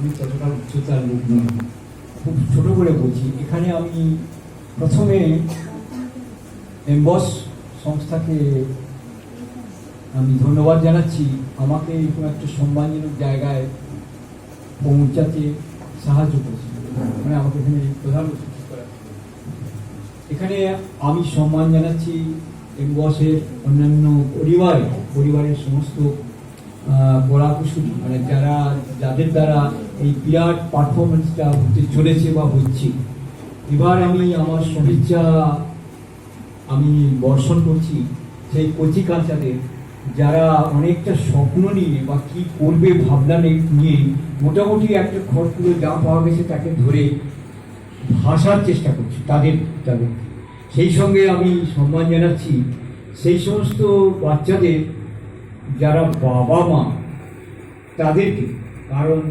আমি ততটা উচ্চতার লোক নই, খুব ছোট করে বলছি। এখানে আমি প্রথমে এমবস সংস্থাকে আমি ধন্যবাদ জানাচ্ছি, আমাকে এরকম একটা সম্মানজনক জায়গায় পৌঁছাতে সাহায্য করছে, মানে আমাকে এখানে প্রধান অতিথি করা। এখানে আমি সম্মান জানাচ্ছি এমবসের অন্যান্য পরিবারের সমস্ত কলাকুশলী, মানে যাদের দ্বারা এই বিরাট পারফরমেন্সটা হতে চলেছে বা হচ্ছে। এবার আমি আমার শুভেচ্ছা আমি বর্ষণ করছি সেই কচি কালচারের, যারা অনেকটা স্বপ্ন নিয়ে বা কি করবে ভাবনা নিয়ে মোটামুটি একটা খড়কুড়ো যা পাওয়া গেছে তাকে ধরে ভাসার চেষ্টা করছে তাদের। সেই সঙ্গে আমি সম্মান জানাচ্ছি সেই সমস্ত বাচ্চাদের যারা বাবা মা তাদেরকে, কারণ